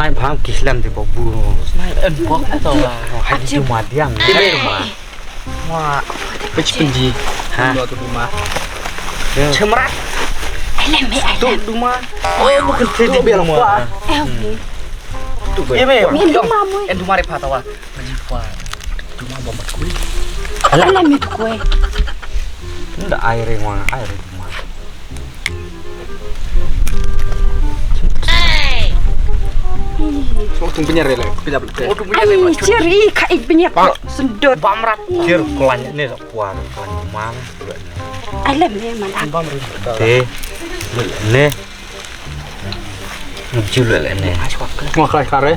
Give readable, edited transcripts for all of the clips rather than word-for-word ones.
Snaip hang kislan di babu. Snaip enpok atau Hai di rumah dia. Di rumah. Wah, penji. Hah? Tu rumah. Cemrat. Alam me Tu alam. rumah. Oh, bukan tadi biar rumah. Tu be. Min rumah mu. En rumah repa tawa. Menjiwa. Rumah bombat kuih. Alam me tu kue. Ndak air yang mana air di rumah. Oh, tu punya rela. Pindah beli. Oh, tu punya Ai rela. ciri kai banyak sendot. Bamrat. Kir kelanya ni tak puan rumah. Alam me mana. Bamrat. Teh. Ni. Jual ni. Mau kelas kare.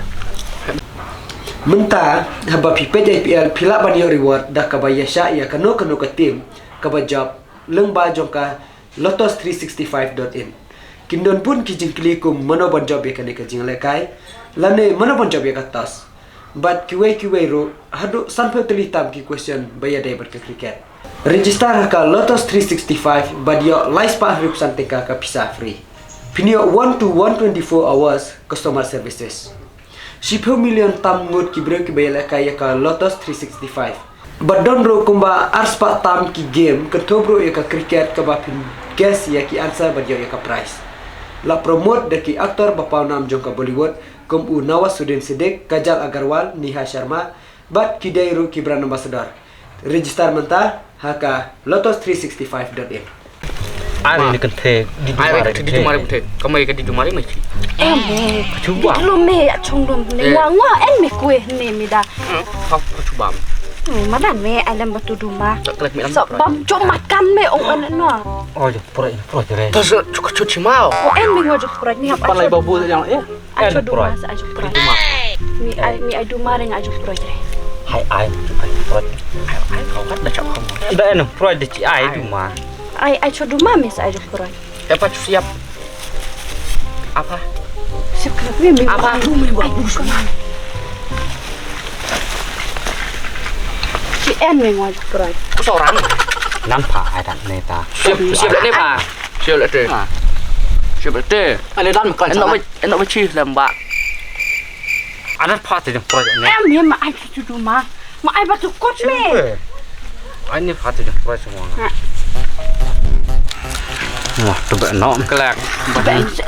Mentah haba pipet IPL pila bani reward dah kabaya sya ya kanu ke tim kabajab leng ba jongka lotos365.in kindon pun kijing klikum mano ban job ya kane kijing lekai lane mano ban job ya katas but kiwe ro hadu sanpe telitam ki question baya dai ber ke cricket register ka lotos365 badio live pa hrip santika ka pisa free pinio 1 to 124 hours customer services 10 million tam ngut ki breu ki bayala kaya ka Lotus 365. Badon ro kumba arspa tam ki game ke tobro ya ka cricket ka bapin guess ya ki answer badyo ya ka prize. La promote de ki aktor bapau nam jong ka Bollywood kum u Nawasuddin Siddiq, Kajal Agarwal, Niha Sharma, bat ki dai ro ki brand ambassador. Register mentah haka lotos365.in. Air ni kenteh di Ai ke di rumah betul. Kamai ke di rumah ni macam. Cuba. Lu me ya chong dom ne ngwa en me kue ne mi da. Kau cuba. Madan me alam batu rumah. Tak kelak mi So bam cong makan me ong an no. Oh, pro jere. Tas cukup cuci mau. O en me ngwa jok praj ni hap. Palai babu yang Ajo rumah sa ajo praj. Mi ai rumah reng ajo praj re. Hai pro. Ai kau kan dah cakap kamu. Dah no pro de ci ai di rumah. Ai cho rumah me sa ajo praj. Apa siap? Apa? Siap kena me Apa? Me babu sana. Si en me ngwa jok praj. Seorang. Nampak ada neta. Siap ni pak. Siap le tu. Siap le tu. Ada dan makan. Enak macam lembak. Ada pati yang pro ni. Em me ma ai cho rumah. Ma ai batu kot me. Ini pati yang pro semua. Wah, tebak nok Kelak.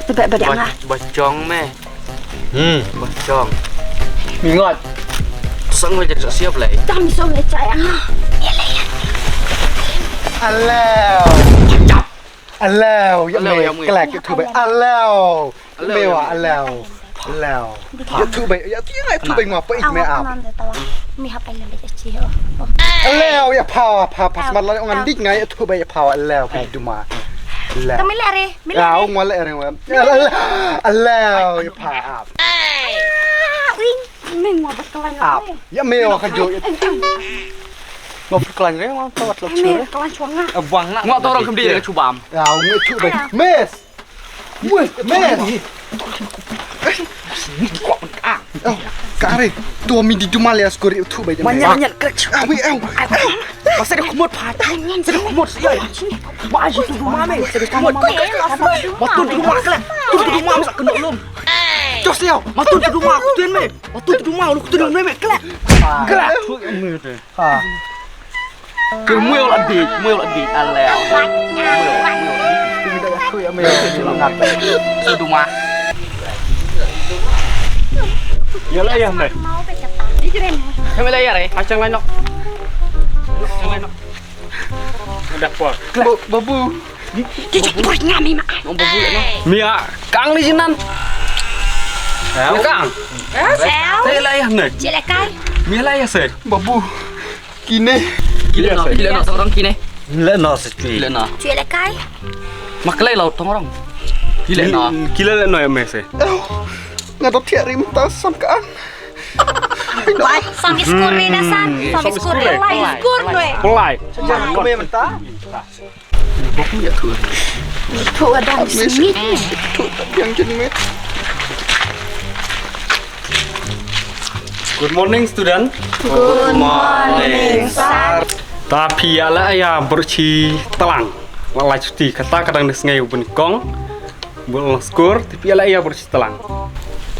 Tebak badang ah. Bacong meh. Bacong. Mingot. Sang macam siap lagi. Tam so le chai ah. Alau. Alau, ya me. Kelak tu baik. Alau. Mewa alau. Alau. Ya tu baik. Ya tu yang tu baik ngapa ik me ap. Mi hap ai le chi ho. Alau ya power pas mat la ngan dik ngai tu baik power alau pe duma. Alau. Tam le are. Mi le. Alau ngwa le re ngwa. Alau ya pa ap. Wing. Mi ngwa bakalan Ap. Ya mewa kajo. Ngop kelan re ngwa tawat lo Mi chure. kawan chuang ah. Buang nak. Ngok orang kembali dengan cubam. Alau me tu baik. Mes. Mes. Kare, tu mi di duma le skor tu baik. Banyak kerja. Awi au. Masa dia kumut patah. Saya kumut siapa? Maju tu rumah ni. Saya kumut. Matu tu rumah kelak. Tu rumah masa kena lom. Jos dia. Matu tu rumah aku tuan me. Matu tu rumah lu tu me kelak. Kelak. Ha. Kemuel adik alau. Aku ya me selangat. Tu rumah. Yalah ya meh. Mau pe kata. Di jeren. Kami layar eh. Acang lain nok. Acang lain nok. Udah puas. Babu. Di jepur ngami mak. Mau babu nak. Mia, kang di sinan. Ya kang. Sel. Saya layah nih. Cile kai. Mia layah saya. Babu. Kini. Gila nak orang kini. Gila no sekali. Gila nak. Cile kai. Maklai laut orang. Gila nak. Gila no ya meh saya. Ngadot tiap rim tasam kan. Baik, sampai skor ni nasan. Sampai skor lain skor noe. Pelai. Jangan kau mentah. Babu ya tu. Tu ada sini. Tu yang jadi met. Good morning student. Good morning, sir. Tapi ala ya berci telang. Lalai cuti kata kadang nes ngai ubun kong. Bul skor tapi ala ya berci telang.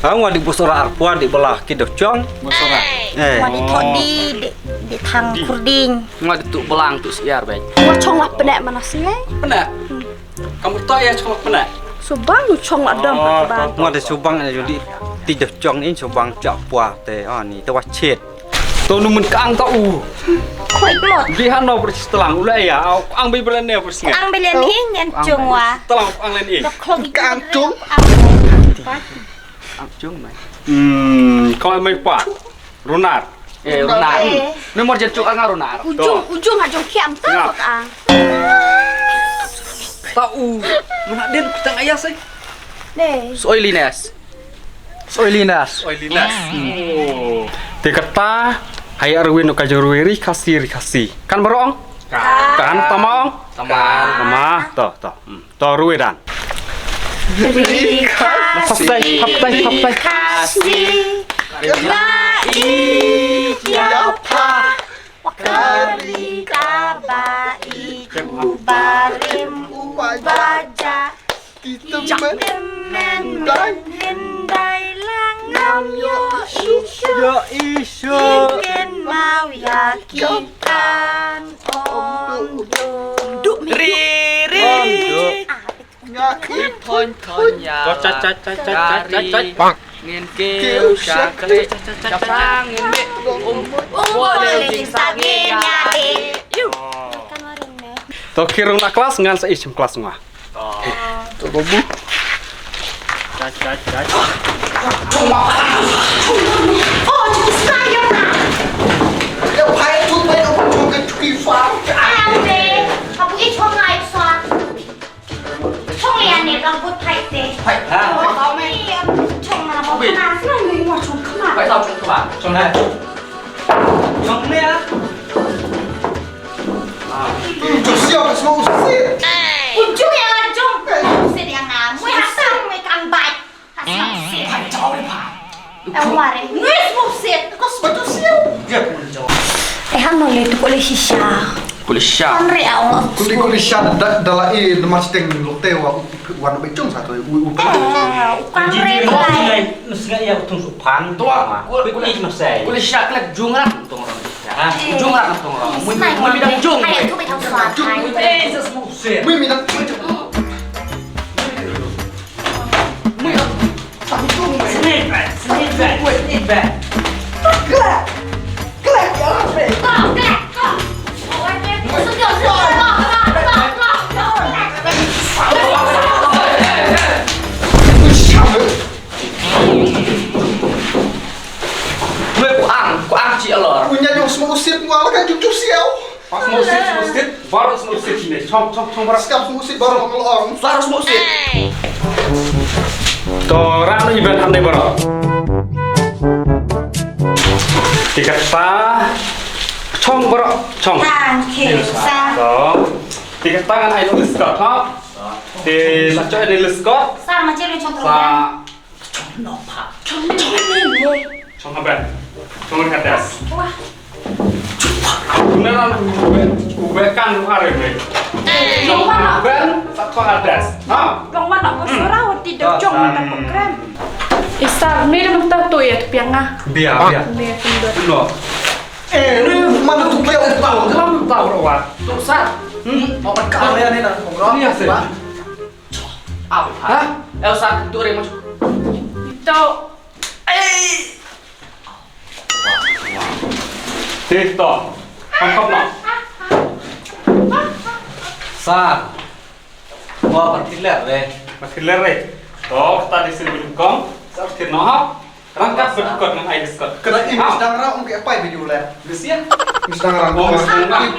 Ang di busora arpuan di belah kidok jong. Busora. Wah di thok di thang kurding. Ngwa dituk belang tu siar baik. Wah chong lah penek mana sih? Pena. Kamu tahu ya cuma pena. Subang chong lah dam bang. Ngwa di subang jadi kidok jong ni subang jak puah te. Ni te wacet. Tu numun kaang tau. Khoi mot. Di hano persis telang ulai ya. Ang bibelan ne persis. Ang belian hi ngan chung wa. Telang ang lain eh. Dok klong Kaang chung. Ang chung mai. Kau mai pa. Runar. Runar. Nomor jatuh ang runar. Ujung aja kiam tak ah. Tahu. Mana den petang ayah sih. Deh. Soilinas. Soilinas. Soilinas. Oh. Dikata hai arwin no kajurwiri kasih. Kan berong? Kan tamang? Tamang. Toh. Toh ruiran. Haptai. Kasih. Rai siapa? Wakari kabai kubarim ubaja. Kita Men hendai langam yo isu. Ingin mau yakinkan onjo. Riri. Thon ya. Chat. Ngin kêu cakle capang ngin Boleh sangenya yuk. To kirung nak kelas ngan seisim kelas ngah. To bobu. Chat. Oh, jadi saya nak. Ya pai tu pai aku bukan cuki far. Ade, kamu ini chong ngai sa. Chong lian ni rambut tai te. Oh, kau ni chong mana mau kena? Ni wah chong kena. Phải tao chung các bạn. Chung này. Chung nè. Tu siap semua usit. Ujung yang lanjung. Sedang ngam. Mui hasang mui kang baik. Hasang sit. Cháu đi phải. Aware. Nuis mau sit. Kau sepatu siap. Dia pun cháu. Hang noleh tu boleh shisha. Kulisya. Konre Allah. Kuli syan dalai nama steng lokte warna becung satu. Ukan re. Nusga ya utung supan tua. Kulit nusai. Kulisya kelak jungrat tong orang. Jungrat tong orang. Mun bidang jung. Hai tu betul suat. Hai. Mui minat. Ku ang chị lor. Punya yang semua usit mual kan cucu siau. Pas musit, baru musit ini. Chong baru. Siap semua usit baru ngelong. Harus musit. Torang ni ben handai baru. Dikata chong baru, chong. Thank sa. Tiga tangan ayo nulis kok, ha? Di saco ini nulis kok. Sa macam ni contoh. Sa chong apa? Chong ke atas. Beneran ubekan lu hari ini. Chong uben saco atas. Ha? Bang mana mau surau tidak chong tak program. Isar ni dah mentah tu ya pianga. Biar. Ni pindut. Benar. Ini mana tu kau tahu? Kamu tahu rawat. Tu sat. Apa kalian ini nak ngobrol? Ini sih. Apa? Hah? Elsa tu re masuk. Itu. Tito. Angkop nak. Sa. Gua patiler deh. Masih lere. Toh tadi sini belum. Saat kita nak. Rangkap berikut dengan air skot. Kena ini sedang rau mungkin apa video lah. Gesia. Sedang rau.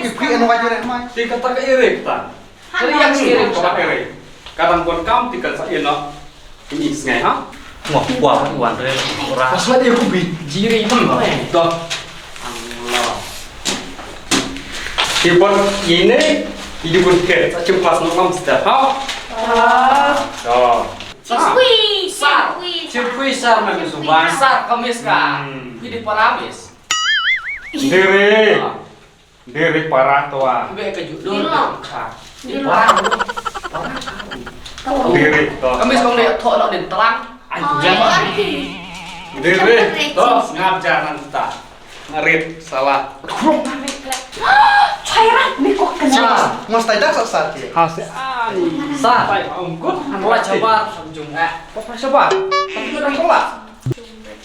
Ipi anu wajar mai. Tiga tak iri kita. Jadi yang iri kau iri. Kadang buat kamu tiga saya nak ini sengai ha. Ngọc quả hoàn rồi ra. Pas lagi aku bi. Jiri itu toh. Allah. Ibu ini hidup ke. Saya kelas 6 sudah ha. Toh. Cikui. Cikui sar mami subang. Sar kamis kan. Hidup paramis. Diri parah tua. Be ke judul. Diri toh. Kamis kong dia thok nak den terang. Diri, tos ngajaran ta. Ngarit salah. Cairan mi kok kena. Mas tidak sasar ke? Hasil sa tai ongkut mulai coba samjung apa coba tapi udah kelas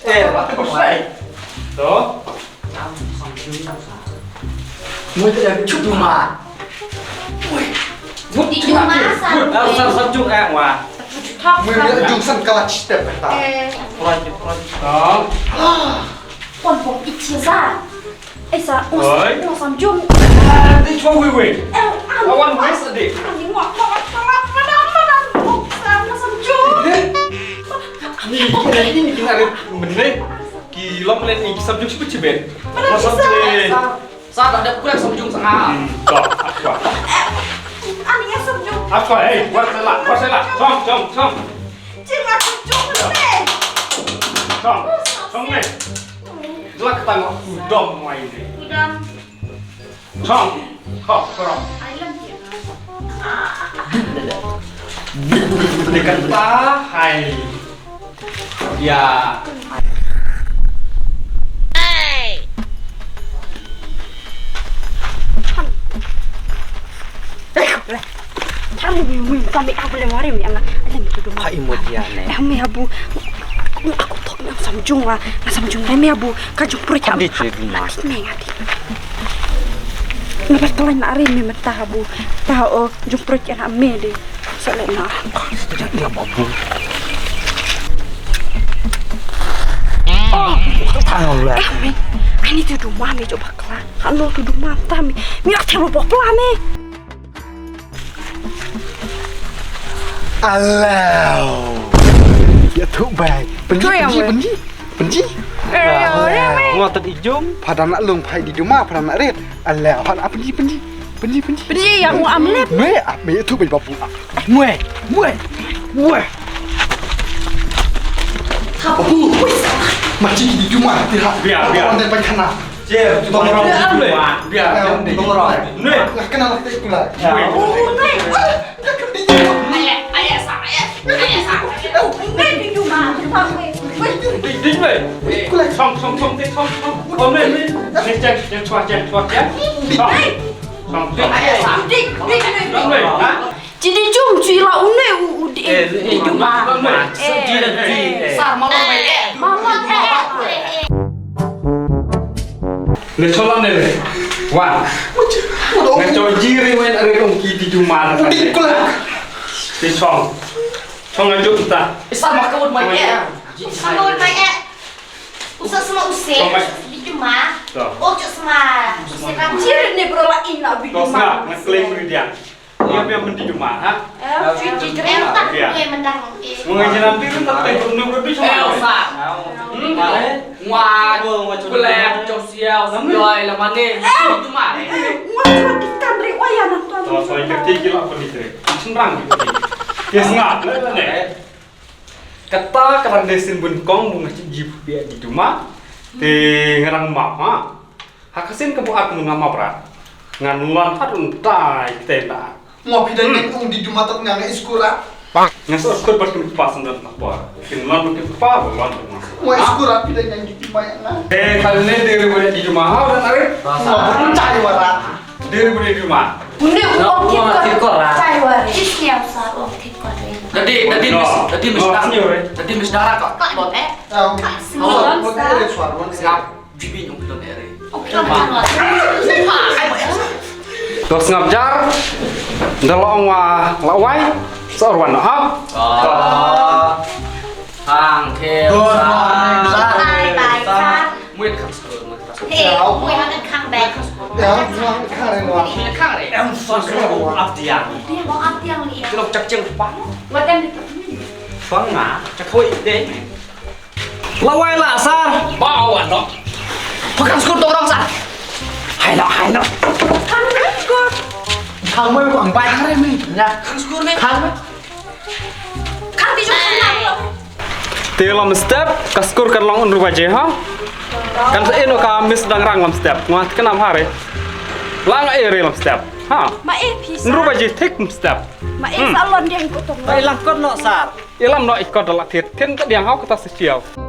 apa selesai tuh mau jadi cuma Di cuma harus samjung wah Mungkin jungsan kalah step ta. dong pon ichiza. Esa Oi. samjung. di coba wih awan wih sedih Ani ngok sama samjung. ini ngarit bener gila melen iki samjung sih cebet samjung Saat ada kurang samjung setengah. kok apa Ani ya samjung. apa wasela song Jangan samjung deh. song nih jelas ketangkap udang main deh Udah. song kok korong Ayam dia. dekat hai ya Kamu bingung kami apa lewari mi anga. Ada mi tuh. Hai mudiane. Kami abu. Aku tahu yang samjung lah. Nah samjung kami abu. Kajung perut kami. Di cerita. Nih ngati. Nabat kalian ari mi mata abu. Tahu jung perut yang ame deh. Selena. Tidak dia babu. Tahu lah. Mi. Ini tuh rumah mi coba kelan. Halo tuh rumah tami. Mi nak cari bopla mi. Alau. Ya tu baik. Benci. Ngotot ijum. Pada nak lung pai di rumah, pada nak red. Alau. Pada benci. Beri yang mau amlet. Mue, me tu baik babu. Mue. Macam di rumah tidak. Biar. Orang depan kana. biar nih Lah kenal kita ikut lah. Ayah sa. Ini di rumah. đi về xong đi không ôm lên đi lên xoa chân xong đúng rồi hả Jadi jom cuy lah une di rumah. Sar malam baik. lên số lắm này wow ngày cho jiri wen ở đây ông kia đi chung mà đi xong ngày chúng ta Sar makawud baik. Sama banyak. Usah semua usir. Di rumah. Ojo semua. Usir Ciri ni berolah ina di kau rumah. nggak ngeklaim dia yang mending cuma ha Cuci jeri. tak boleh mendang. mengajar nanti kan tak tahu lebih cuma Elsa. Ngoan. Kulem josial sampai lah mana. Itu mah. Macam kita beri wayan tuan. Kalau saya ngerti gila apa nih teh senang gitu dia sengat nih kata kerang desin bunkong bunga cip dia di rumah di ngerang mama hakasin kebuat mengama berat nganulan hadun tai tenda Mau pindah di rumah tak nggak iskurat. ngasih skor berkembang pas dan apa kenulan berkembang bulan Mau iskurat pindah yang di rumah yang kali ini dari mulai di rumah dan arif mau bercari warat. dari mulai di rumah Ini uang kita. Cai waris. Ini yang besar uang tikor. Jadi mis darah kok. Kok Siap. Jibi nyung kita ere. terus ngabjar ndelong wa lawai seorwan ha Hang kem. Bye. Mui kham skur mui kham. Hei, gue makan kang bag. Ya, cuma karen wah. Ini khang re. Em skur abdian. Dia mau apa yang lihat? Kalau cak ceng pang. Wadan Pang na. Cak koi deh. lawai lah sar Bawa dong. Pakai skur tuh orang sah. Hai lo. Thằng mới quảng bài thằng em mình. Ya. Khang skur me. Khang me. Kang di sana. Tilam step kaskur kan long unru baje ha kan seino ka mis dang rang lam step ngat kenam hare lang ere lam step ha ma pisa. unru baje tek step Ma salon dia yang kutong. Baik langkon no sar. Ilam no ikut dalam tiet, tian ke dia hau kita sesiau.